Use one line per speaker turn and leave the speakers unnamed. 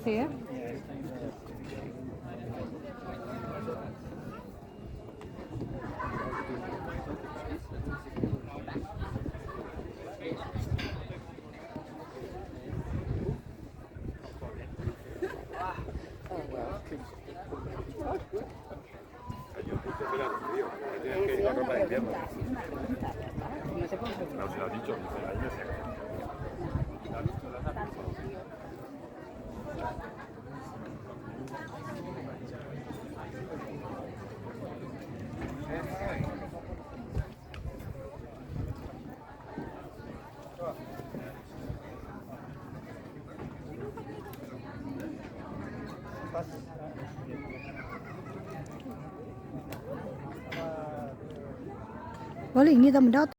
Hier?
No, se lo ha dicho, ahí me sé.
Boleh ini dah mendat.